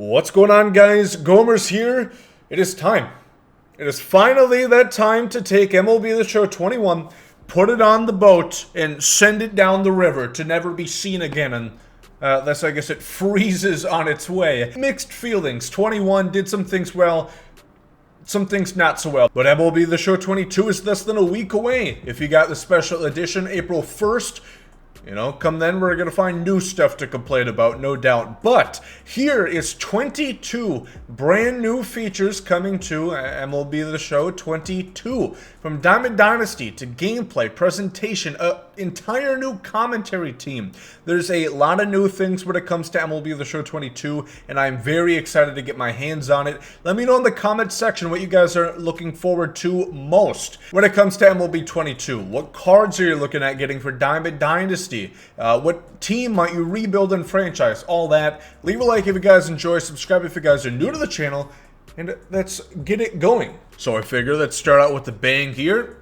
What's going on, guys? Gomer's here. It is time. It is finally that time to take MLB The Show 21, put it on the boat, and send it down the river to never be seen again. And thus, I guess it freezes on its way. Mixed feelings. 21 did some things well, some things not so well. But MLB The Show 22 is less than a week away. If you got the special edition April 1st, you know, come then, we're going to find new stuff to complain about, no doubt. But here is 22 brand new features coming to MLB The Show 22. From Diamond Dynasty to gameplay, presentation, an entire new commentary team. There's a lot of new things when it comes to MLB The Show 22, and I'm very excited to get my hands on it. Let me know in the comment section what you guys are looking forward to most when it comes to MLB 22. What cards are you looking at getting for Diamond Dynasty? What team might you rebuild and franchise? All that. Leave a like if you guys enjoy. Subscribe if you guys are new to the channel. And let's get it going. So I figure let's start out with the bang here.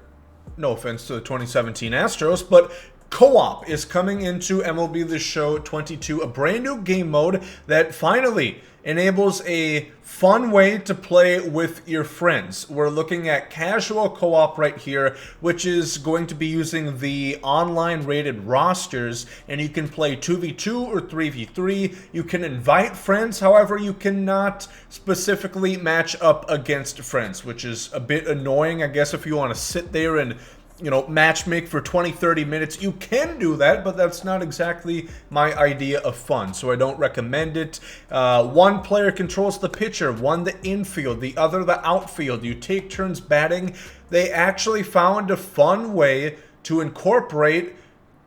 No offense to the 2017 Astros, but Co-op is coming into MLB The Show 22, a brand new game mode that finally enables a fun way to play with your friends. We're looking at casual co-op right here, which is going to be using the online rated rosters, and you can play 2v2 or 3v3. You can invite friends, however, you cannot specifically match up against friends, which is a bit annoying. I guess if you want to sit there and, you know, matchmake for 20-30 minutes, you can do that, but that's not exactly my idea of fun, so I don't recommend it. One player controls the pitcher, one the infield, the other the outfield. You take turns batting. They actually found a fun way to incorporate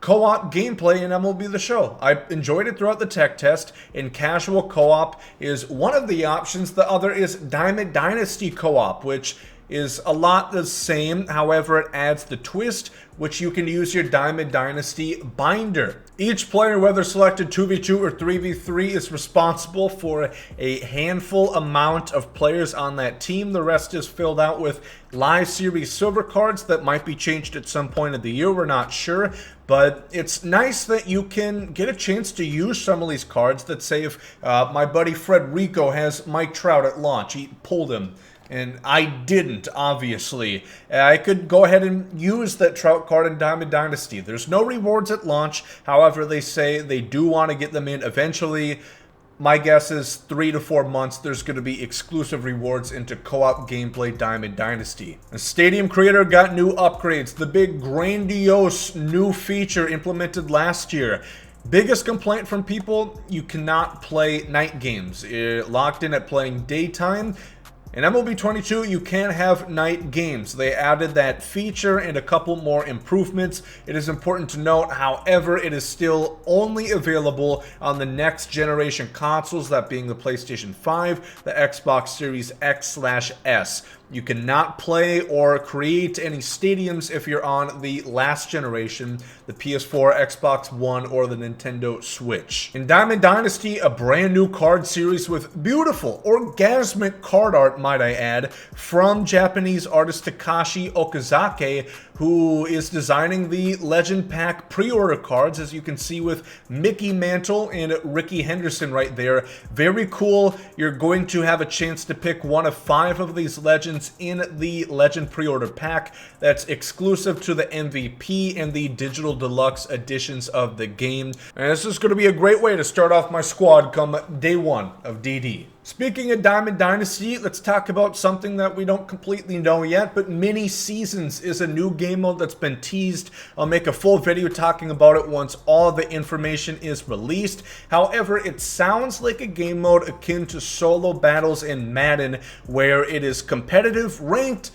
co-op gameplay in MLB The Show. I enjoyed it throughout the tech test, and casual co-op is one of the options. The other is Diamond Dynasty co-op, which is a lot the same, however it adds the twist, which you can use your Diamond Dynasty binder. Each player, whether selected 2v2 or 3v3, is responsible for a handful amount of players on that team. The rest is filled out with live series silver cards that might be changed at some point of the year, we're not sure. But it's nice that you can get a chance to use some of these cards that say if my buddy Frederico has Mike Trout at launch, he pulled him, and I didn't, obviously. I could go ahead and use that Trout card in Diamond Dynasty. There's no rewards at launch. However, they say they do want to get them in eventually. My guess is 3 to 4 months, there's going to be exclusive rewards into co-op gameplay Diamond Dynasty. The Stadium Creator got new upgrades. The big grandiose new feature implemented last year. Biggest complaint from people, you cannot play night games. You're locked in at playing daytime. In MLB 22, you can have night games. They added that feature and a couple more improvements. It is important to note, however, it is still only available on the next generation consoles, that being the PlayStation 5, the Xbox Series X/S. You cannot play or create any stadiums if you're on the last generation, the PS4, Xbox One, or the Nintendo Switch. In Diamond Dynasty, a brand new card series with beautiful, orgasmic card art, might I add, from Japanese artist Takashi Okazaki, who is designing the Legend Pack pre-order cards, as you can see with Mickey Mantle and Ricky Henderson right there. Very cool. You're going to have a chance to pick one of 5 of these Legends in the Legend pre-order pack that's exclusive to the MVP and the Digital Deluxe editions of the game. And this is going to be a great way to start off my squad come day 1 of DD. Speaking of Diamond Dynasty, let's talk about something that we don't completely know yet, but Mini Seasons is a new game mode that's been teased. I'll make a full video talking about it once all the information is released. However, it sounds like a game mode akin to solo battles in Madden, where it is competitive, ranked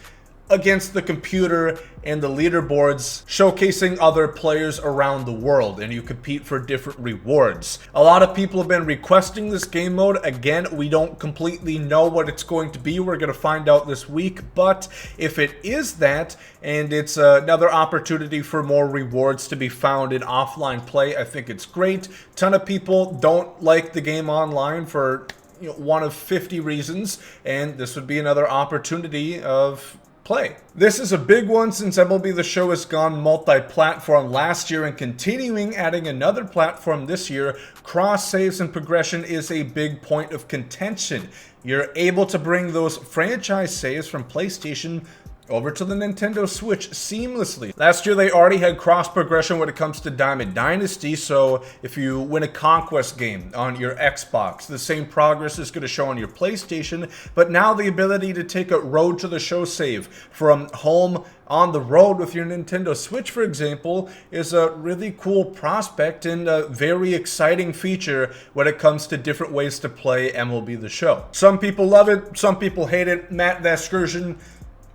against the computer and the leaderboards, showcasing other players around the world, and you compete for different rewards. A lot of people have been requesting this game mode. Again, we don't completely know what it's going to be. We're going to find out this week, but if it is that, and it's another opportunity for more rewards to be found in offline play, I think it's great. Ton of people don't like the game online for, you know, one of 50 reasons, and this would be another opportunity of play. This is a big one since MLB The Show has gone multi-platform last year and continuing adding another platform this year. Cross saves and progression is a big point of contention. You're able to bring those franchise saves from PlayStation over to the Nintendo Switch seamlessly. Last year they already had cross progression when it comes to Diamond Dynasty, so if you win a Conquest game on your Xbox, the same progress is going to show on your PlayStation, but now the ability to take a Road to the Show save from home on the road with your Nintendo Switch, for example, is a really cool prospect and a very exciting feature when it comes to different ways to play MLB The Show. Some people love it, some people hate it. Matt Vasgersian,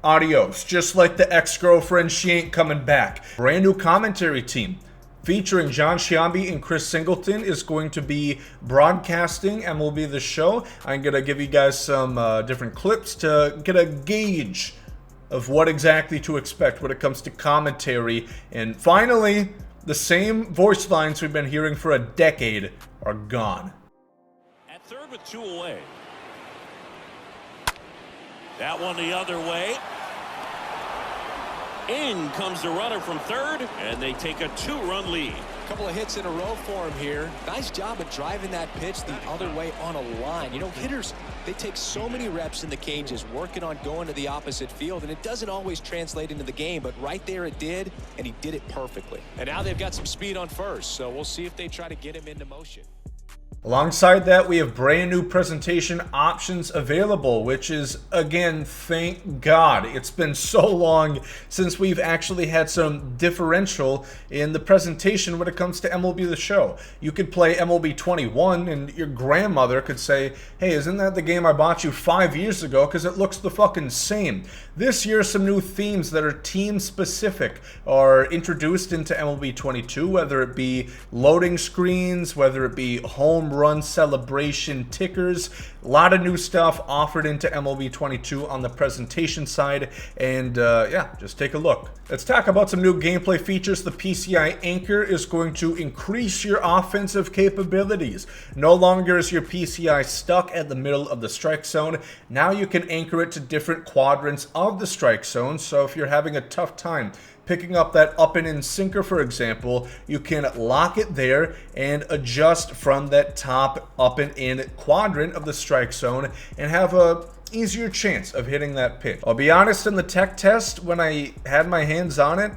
adios. Just like the ex-girlfriend, she ain't coming back. Brand new commentary team featuring John Sciambi and Chris Singleton is going to be broadcasting MLB The Show. I'm going to give you guys some different clips to get a gauge of what exactly to expect when it comes to commentary. And finally, the same voice lines we've been hearing for a decade are gone. At third with 2 away. That one the other way. In comes the runner from third, and they take a 2-run lead. A couple of hits in a row for him here. Nice job of driving that pitch the other way on a line. You know, hitters, they take so many reps in the cages working on going to the opposite field, and it doesn't always translate into the game, but right there it did, and he did it perfectly. And now they've got some speed on first, so we'll see if they try to get him into motion. Alongside that, we have brand new presentation options available, which is, again, thank God. It's been so long since we've actually had some differential in the presentation when it comes to MLB The Show. You could play MLB 21 and your grandmother could say, hey, isn't that the game I bought you 5 years ago? Because it looks the fucking same. This year, some new themes that are team-specific are introduced into MLB 22, whether it be loading screens, whether it be home run celebration tickers. A lot of new stuff offered into MLB 22 on the presentation side, and yeah, just take a look. Let's talk about some new gameplay features. The PCI Anchor is going to increase your offensive capabilities. No longer is your PCI stuck at the middle of the strike zone. Now you can anchor it to different quadrants of the strike zone, so if you're having a tough time picking up that up and in sinker, for example, you can lock it there and adjust from that top up and in quadrant of the strike zone and have a easier chance of hitting that pitch. I'll be honest, in the tech test, when I had my hands on it,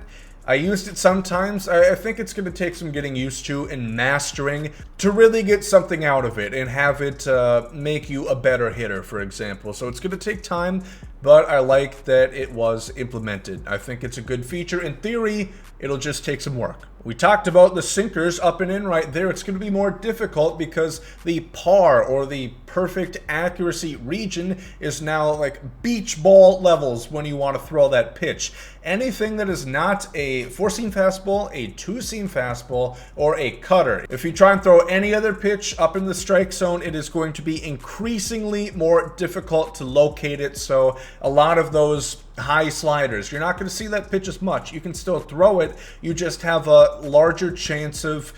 I used it sometimes. I think it's going to take some getting used to and mastering to really get something out of it and have it make you a better hitter, for example. So it's going to take time, but I like that it was implemented. I think it's a good feature. In theory, it'll just take some work. We talked about the sinkers up and in right there. It's going to be more difficult because the par or the perfect accuracy region is now like beach ball levels when you want to throw that pitch. Anything that is not a 4-seam fastball, a 2-seam fastball, or a cutter. If you try and throw any other pitch up in the strike zone, it is going to be increasingly more difficult to locate it. So a lot of those high sliders, you're not going to see that pitch as much. You can still throw it. You just have a larger chance of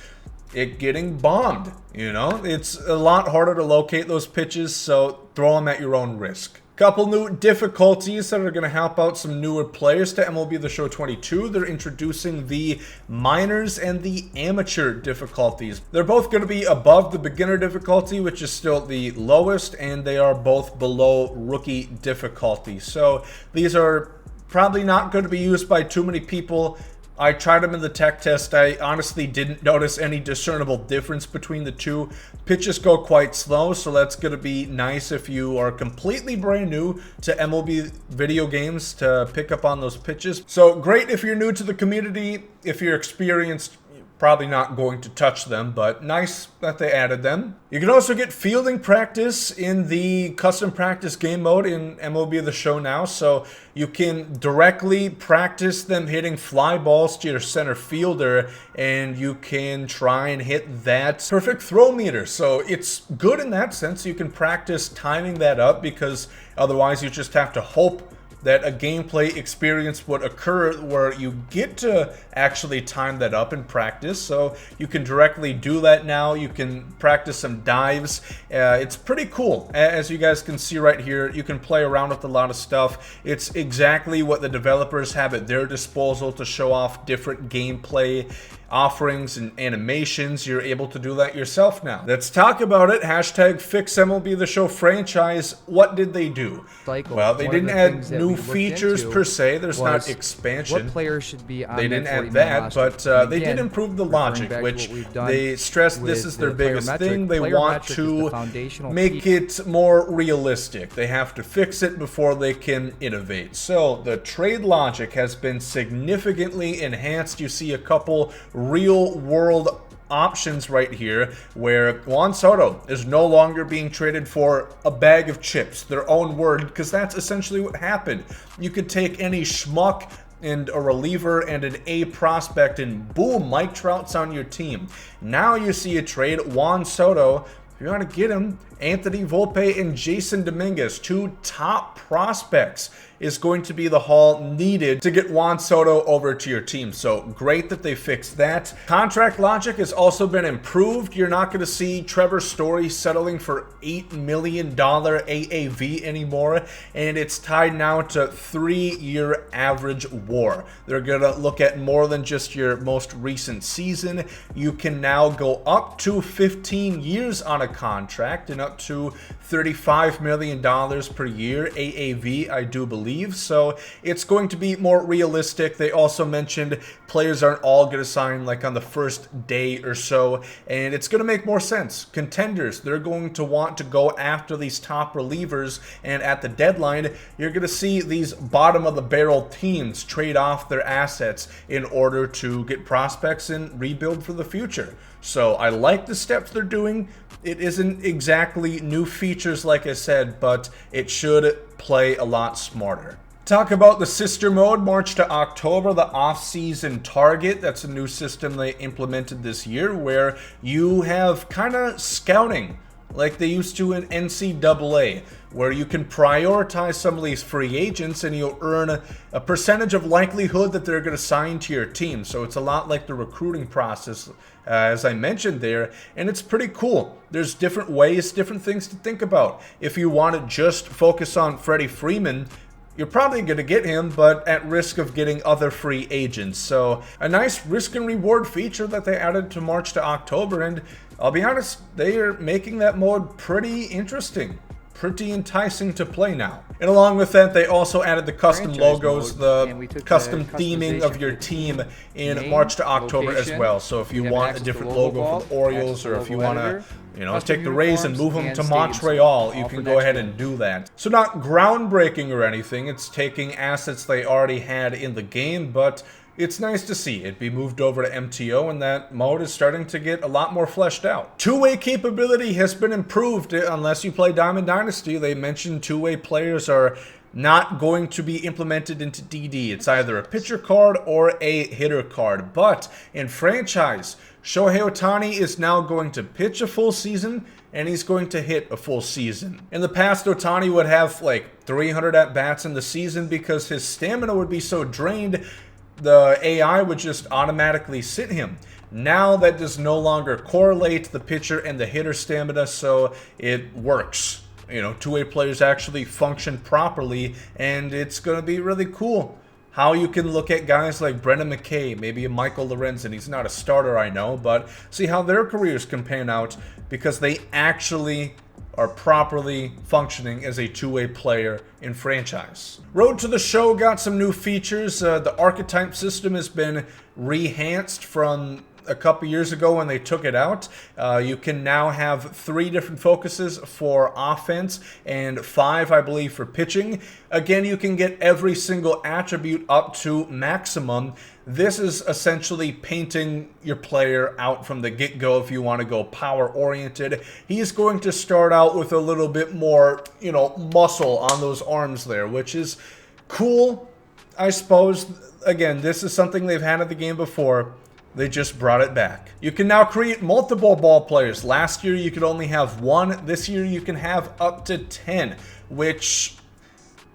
it getting bombed. You know, it's a lot harder to locate those pitches, so throw them at your own risk. Couple new difficulties that are going to help out some newer players to MLB The Show 22. They're introducing the minors and the amateur difficulties. They're both going to be above the beginner difficulty, which is still the lowest, and they are both below rookie difficulty. So these are probably not going to be used by too many people. I tried them in the tech test. I honestly didn't notice any discernible difference between the two. Pitches go quite slow, so that's going to be nice if you are completely brand new to MLB video games to pick up on those pitches. So great if you're new to the community. If you're experienced, probably not going to touch them, but nice that they added them. You can also get fielding practice in the custom practice game mode in MLB The Show now, so you can directly practice them hitting fly balls to your center fielder, and you can try and hit that perfect throw meter. So it's good in that sense. You can practice timing that up because otherwise you just have to hope that a gameplay experience would occur where you get to actually time that up in practice. So you can directly do that now. You can practice some dives. It's pretty cool. As you guys can see right here, you can play around with a lot of stuff. It's exactly what the developers have at their disposal to show off different gameplay offerings and animations. You're able to do that yourself now. Let's talk about it. Hashtag fix MLB The Show franchise. What did they do? Well, they didn't add new features per se. There's not expansion. What players should be on they didn't add that, but they did improve the logic, which they stressed this is their biggest thing. They want to make it more realistic. They have to fix it before they can innovate. So the trade logic has been significantly enhanced. You see a couple real world options right here where Juan Soto is no longer being traded for a bag of chips, their own word, because that's essentially what happened. You could take any schmuck and a reliever and an A prospect and boom, Mike Trout's on your team. Now you see a trade, Juan Soto. If you want to get him, Anthony Volpe and Jason Dominguez, two top prospects, is going to be the haul needed to get Juan Soto over to your team. So great that they fixed that. Contract logic has also been improved. You're not going to see Trevor Story settling for $8 million AAV anymore, and it's tied now to 3-year average WAR. They're going to look at more than just your most recent season. You can now go up to 15 years on a contract and up to $35 million per year AAV, I do believe. So it's going to be more realistic. They also mentioned players aren't all going to sign like on the first day or so, and it's going to make more sense. Contenders, they're going to want to go after these top relievers, and at the deadline, you're going to see these bottom of the barrel teams trade off their assets in order to get prospects and rebuild for the future. So I like the steps they're doing. It isn't exactly new features like I said, but it should play a lot smarter. Talk about the sister mode, March to October, the off-season target. That's a new system they implemented this year where you have kind of scouting like they used to in NCAA, where you can prioritize some of these free agents and you'll earn a percentage of likelihood that they're going to sign to your team. So it's a lot like the recruiting process, as I mentioned there, and it's pretty cool. There's different ways, different things to think about. If you want to just focus on Freddie Freeman, you're probably going to get him, but at risk of getting other free agents. So a nice risk and reward feature that they added to March to October, and I'll be honest, they are making that mode pretty interesting, pretty enticing to play now. And along with that, they also added the custom logos, the custom theming of your team in March to October as well. So if you want a different logo for the Orioles, or if you want to, you know, take the Rays and move them to Montreal, you can go ahead and do that. So not groundbreaking or anything, it's taking assets they already had in the game, but it's nice to see it be moved over to MTO, and that mode is starting to get a lot more fleshed out. Two-way capability has been improved unless you play Diamond Dynasty. They mentioned two-way players are not going to be implemented into DD. It's either a pitcher card or a hitter card. But in franchise, Shohei Ohtani is now going to pitch a full season, and he's going to hit a full season. In the past, Ohtani would have like 300 at-bats in the season because his stamina would be so drained, the AI would just automatically sit him. Now that does no longer correlate the pitcher and the hitter stamina, so it works. You know, two-way players actually function properly, and it's going to be really cool how you can look at guys like Brendan McKay, maybe a Michael Lorenzen. He's not a starter, I know, but see how their careers can pan out because they actually are properly functioning as a two-way player in franchise. Road to the Show got some new features. The Archetype System has been rehanced from a couple years ago when they took it out. You can now have 3 different focuses for offense and 5, I believe, for pitching. Again, you can get every single attribute up to maximum. This is essentially painting your player out from the get-go if you want to go power-oriented. He's going to start out with a little bit more, you know, muscle on those arms there, which is cool, I suppose. Again, this is something they've had in the game before. They just brought it back. You can now create multiple ball players. Last year, you could only have 1. This year, you can have up to 10, which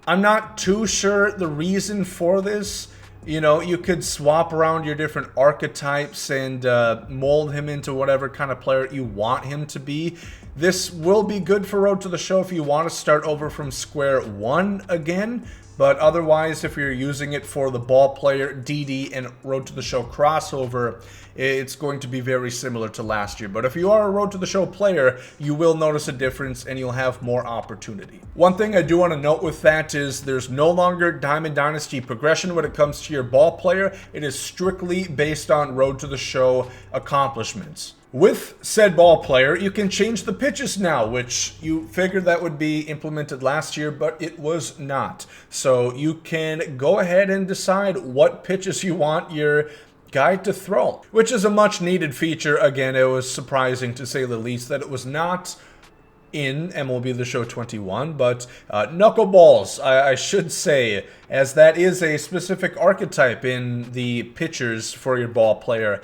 I'm not too sure the reason for this. You know, you could swap around your different archetypes and mold him into whatever kind of player you want him to be. This will be good for Road to the Show if you want to start over from square one again. But otherwise, if you're using it for the ball player, DD, and Road to the Show crossover, it's going to be very similar to last year. But if you are a Road to the Show player, you will notice a difference and you'll have more opportunity. One thing I do want to note with that is there's no longer Diamond Dynasty progression when it comes to your ball player. It is strictly based on Road to the Show accomplishments. With said ball player, you can change the pitches now, which you figured that would be implemented last year, but it was not. So you can go ahead and decide what pitches you want your guy to throw, which is a much needed feature. Again, it was surprising to say the least that it was not in MLB The Show 21, but Knuckleballs, I should say, as that is a specific archetype in the pitchers for your ball player.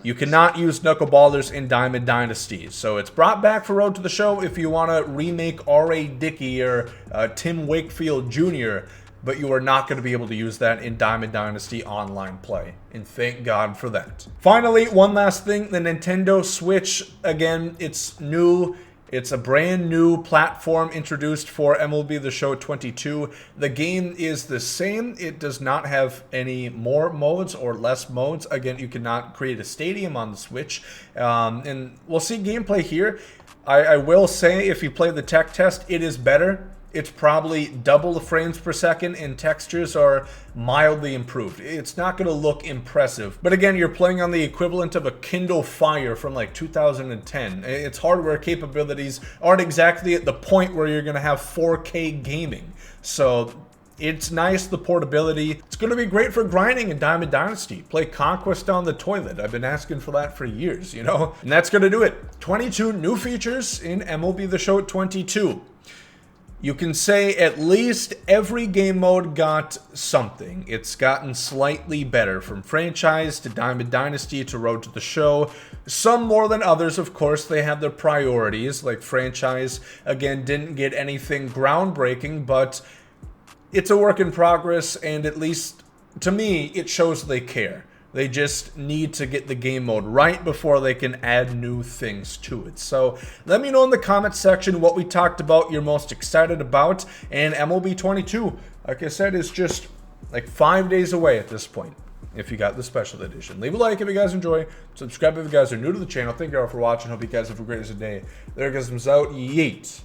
You cannot use Knuckleballers in Diamond Dynasty, so it's brought back for Road to the Show if you want to remake R.A. Dickey or Tim Wakefield Jr., but you are not going to be able to use that in Diamond Dynasty online play, and thank God for that. Finally, one last thing, the Nintendo Switch, again, it's new. It's a brand new platform introduced for MLB The Show 22. The game is the same. It does not have any more modes or less modes. Again, you cannot create a stadium on the Switch. And we'll see gameplay here. I will say, if you play the tech test, it is better. It's probably double the frames per second, and textures are mildly improved. It's not going to look impressive. But again, you're playing on the equivalent of a Kindle Fire from like 2010. Its hardware capabilities aren't exactly at the point where you're going to have 4K gaming. So it's nice, the portability. It's going to be great for grinding in Diamond Dynasty. Play Conquest on the toilet. I've been asking for that for years, you know? And that's going to do it. 22 new features in MLB The Show 22. You can say at least every game mode got something. It's gotten slightly better, from franchise to Diamond Dynasty to Road to the Show. Some more than others, of course. They have their priorities, like franchise, again, didn't get anything groundbreaking, but it's a work in progress, and at least to me, it shows they care. They just need to get the game mode right before they can add new things to it. So let me know in the comment section what we talked about you're most excited about. And MLB 22, like I said, is just like 5 days away at this point if you got the special edition. Leave a like if you guys enjoy. Subscribe if you guys are new to the channel. Thank you all for watching. Hope you guys have a great day. There goes out. Yeet.